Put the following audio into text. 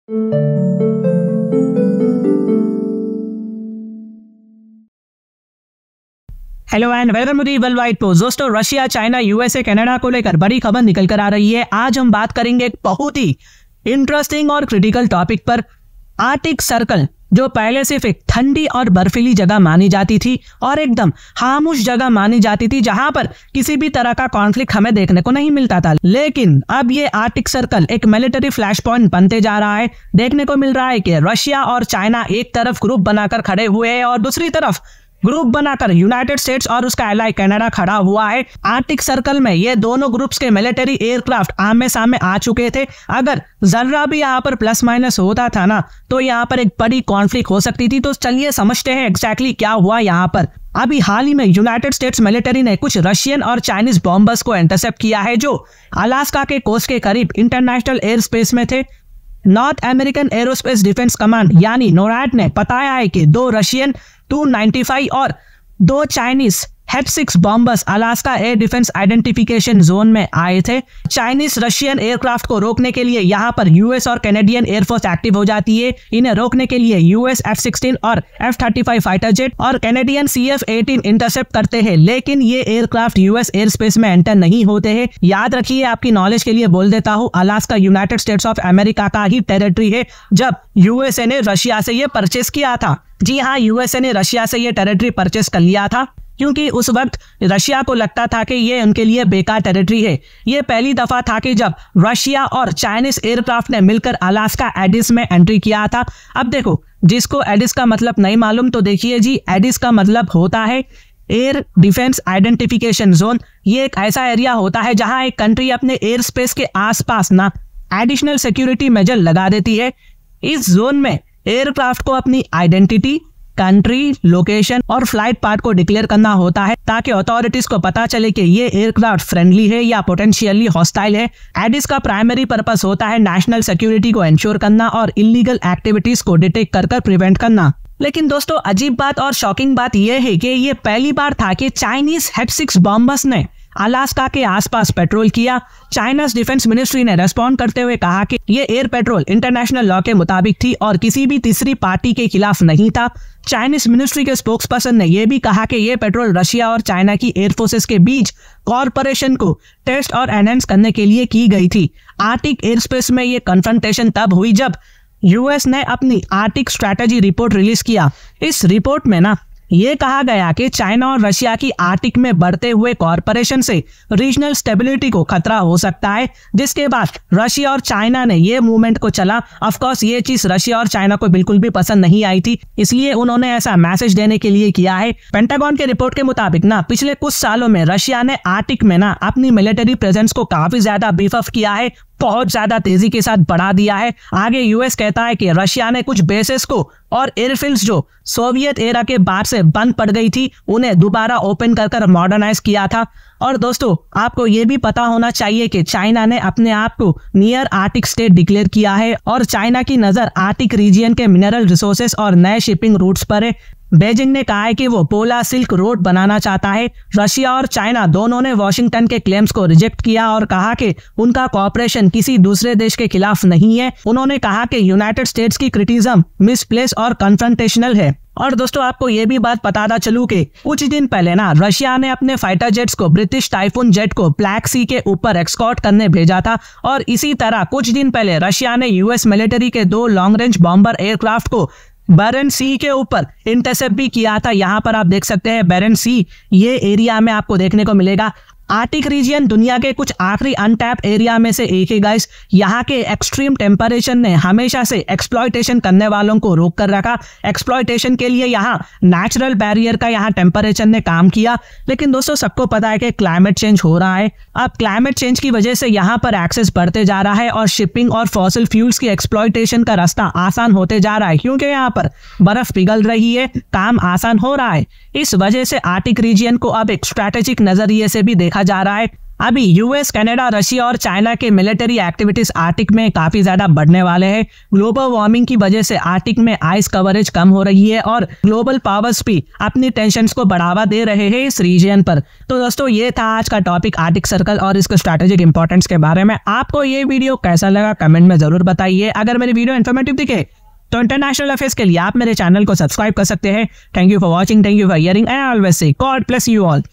Hello and welcome to the world wide post. दोस्तों, Russia, China, USA, Canada को लेकर बड़ी खबर निकल कर आ रही है। आज हम बात करेंगे एक बहुत ही इंटरेस्टिंग और क्रिटिकल टॉपिक पर। आर्कटिक सर्कल, जो पहले सिर्फ एक ठंडी और बर्फीली जगह मानी जाती थी और एकदम खामोश जगह मानी जाती थी जहां पर किसी भी तरह का कॉन्फ्लिक्ट हमें देखने को नहीं मिलता था, लेकिन अब ये आर्कटिक सर्कल एक मिलिट्री फ्लैश पॉइंट बनते जा रहा है। देखने को मिल रहा है कि रशिया और चाइना एक तरफ ग्रुप बनाकर खड़े हुए हैं और दूसरी तरफ ग्रुप बनाकर यूनाइटेड स्टेट्स और उसका एलाई कनाडा खड़ा हुआ है। आर्कटिक सर्कल में ये दोनों ग्रुप्स के मिलिट्री एयरक्राफ्ट आमने सामने आ चुके थे। अगर जरा भी यहाँ पर प्लस माइनस होता था ना, तो यहाँ पर एक बड़ी कॉन्फ्लिक्ट हो सकती थी। तो चलिए समझते हैं एग्जैक्टली क्या हुआ यहाँ पर। अभी हाल ही में यूनाइटेड स्टेट्स मिलिट्री ने कुछ रशियन और चाइनीज बॉम्बर्स को इंटरसेप्ट किया है जो अलास्का के कोस्ट के करीब इंटरनेशनल एयर स्पेस में थे। North American aerospace defence command यानी नोरैड ने बताया है कि 2 रशियन Tu-95 और 2 Chinese H-6 bombers Alaska air defence identification zone में आए थे। चाइनीज रशियन एयरक्राफ्ट को रोकने के लिए यहाँ पर यूएस और कैनेडियन एयरफोर्स एक्टिव हो जाती है। इन्हें रोकने के लिए यूएस F-16 और F-35 फाइटर जेट और कैनेडियन CF-18 इंटरसेप्ट करते हैं, लेकिन ये एयरक्राफ्ट यूएस एयर स्पेस में एंटर नहीं होते हैं। याद रखिए, आपकी नॉलेज के लिए बोल देता हूँ, Alaska United states of America का ही टेरिटरी है। जब यूएसए ने रशिया से ये परचेस किया था, जी हाँ, यूएसए ने रशिया से ये टेरिटरी परचेस कर लिया था, क्योंकि उस वक्त रशिया को लगता था कि ये उनके लिए बेकार टेरिटरी है। ये पहली दफा था कि जब रशिया और चाइनीज एयरक्राफ्ट ने मिलकर अलास्का एडिस में एंट्री किया था। अब देखो, जिसको एडिस का मतलब नहीं मालूम तो देखिए जी, एडिस का मतलब होता है एयर डिफेंस आइडेंटिफिकेशन जोन। ये एक ऐसा एरिया होता है जहां एक कंट्री अपने एयर स्पेस के आसपास ना एडिशनल सिक्योरिटी मेजर लगा देती है। इस जोन में एयरक्राफ्ट को अपनी आइडेंटिटी, कंट्री, लोकेशन और फ्लाइट पाथ को डिक्लेयर करना होता है ताकि अथॉरिटीज को पता चले कि ये एयरक्राफ्ट फ्रेंडली है या पोटेंशियली हॉस्टाइल है। एडिस का प्राइमरी पर्पस होता है नेशनल सिक्योरिटी को इंश्योर करना और इलीगल एक्टिविटीज को डिटेक्ट कर प्रिवेंट करना। लेकिन दोस्तों, अजीब बात और शॉकिंग बात यह है कि ये पहली बार था कि चाइनीज H-6 बॉम्बर्स ने अलास्का के आसपास पेट्रोल किया। चाइना's डिफेंस मिनिस्ट्री ने रेस्पॉन्ड करते हुए कहा कि ये एयर पेट्रोल इंटरनेशनल लॉ के मुताबिक थी और किसी भी तीसरी पार्टी के खिलाफ नहीं था। चाइनीज मिनिस्ट्री के स्पोक्सपर्सन ने यह भी कहा कि ये पेट्रोल रशिया और चाइना की एयर फोर्सेस के बीच कॉर्पोरेशन को टेस्ट और एनहेंस करने के लिए की गई थी। आर्कटिक एयर स्पेस में ये कन्फ्रंटेशन तब हुई जब यूएस ने अपनी आर्कटिक स्ट्रैटेजी रिपोर्ट रिलीज किया। इस रिपोर्ट में ना ये कहा गया कि चाइना और रशिया की आर्कटिक में बढ़ते हुए कॉर्पोरेशन से रीजनल स्टेबिलिटी को खतरा हो सकता है, जिसके बाद रशिया और चाइना ने ये मूवमेंट को चला। ऑफ कोर्स ये चीज रशिया और चाइना को बिल्कुल भी पसंद नहीं आई थी, इसलिए उन्होंने ऐसा मैसेज देने के लिए किया है। पेंटागन के रिपोर्ट के मुताबिक ना पिछले कुछ सालों में रशिया ने आर्कटिक में ना अपनी मिलिट्री प्रेजेंस को काफी ज्यादा बीफ अप किया है, बहुत ज्यादा तेजी के साथ बढ़ा दिया है। आगे यूएस कहता है कि रशिया ने कुछ बेसेस को और एयरफील्ड्स जो सोवियत एरा के बाद से बंद पड़ गई थी, उन्हें दोबारा ओपन कर मॉडर्नाइज किया था। और दोस्तों, आपको ये भी पता होना चाहिए कि चाइना ने अपने आप को नियर आर्कटिक स्टेट डिक्लेयर किया है और चाइना की नजर आर्कटिक रीजियन के मिनरल रिसोर्सेस और नए शिपिंग रूट्स पर है। बेजिंग ने कहा है कि वो पोला सिल्क रोड बनाना चाहता है। रशिया और चाइना दोनों ने वॉशिंगटन के क्लेम्स को रिजेक्ट किया और कहा कि उनका कॉपरेशन किसी दूसरे देश के खिलाफ नहीं है। उन्होंने कहा कि यूनाइटेड स्टेट्स की क्रिटिसिज्म मिसप्लेस और कन्फ्रंटेशनल है। और दोस्तों, आपको ये भी बात बताता चलूं कि कुछ दिन पहले ना रशिया ने अपने फाइटर जेट्स को ब्रिटिश टाइफून जेट को ब्लैक सी के ऊपर एक्सकॉर्ट करने भेजा था। और इसी तरह कुछ दिन पहले रशिया ने यूएस मिलिट्री के 2 लॉन्ग रेंज बॉम्बर एयरक्राफ्ट को बैरन सी के ऊपर इंटरसेप्ट भी किया था। यहाँ पर आप देख सकते हैं बैरन सी, ये एरिया में आपको देखने को मिलेगा। आर्कटिक रीजन दुनिया के कुछ आखिरी अनटैप एरिया में से एक है गाइस। यहाँ के एक्सट्रीम टेम्परेचर ने हमेशा से एक्सप्लॉयटेशन करने वालों को रोक कर रखा। एक्सप्लॉयटेशन के लिए यहाँ नेचुरल बैरियर का यहाँ टेम्परेचर ने काम किया। लेकिन दोस्तों, सबको पता है कि क्लाइमेट चेंज हो रहा है। अब क्लाइमेट चेंज की वजह से यहाँ पर एक्सेस बढ़ते जा रहा है और शिपिंग और फॉसिल फ्यूल्स की एक्सप्लॉयटेशन का रास्ता आसान होते जा रहा है, क्योंकि यहाँ पर बर्फ पिघल रही है, काम आसान हो रहा है। इस वजह से आर्कटिक रीजन को अब एक स्ट्रैटेजिक नजरिए से भी देखा जा रहा है। अभी यूएस, कनाडा, रशिया और चाइना के मिलिट्री एक्टिविटीज आर्टिक में काफी ज्यादा बढ़ने वाले हैं। ग्लोबल वार्मिंग की वजह से आर्टिक में आइस कवरेज कम हो रही है और ग्लोबल पावर्स भी अपनी टेंशन्स को बढ़ावा दे रहे हैं इस रीजन पर। तो दोस्तों ये था आज का टॉपिक आर्टिक सर्कल और इसके स्ट्रैटेजिक इंपॉर्टेंस के बारे में। आपको ये वीडियो कैसा लगा कमेंट में जरूर बताइए। अगर मेरी वीडियो इन्फॉर्मेटिव दिखे तो इंटरनेशनल अफेयर्स के लिए आप मेरे चैनल को सब्सक्राइब कर सकते हैं। Thank you for watching, thank you for hearing and I always say God bless you all.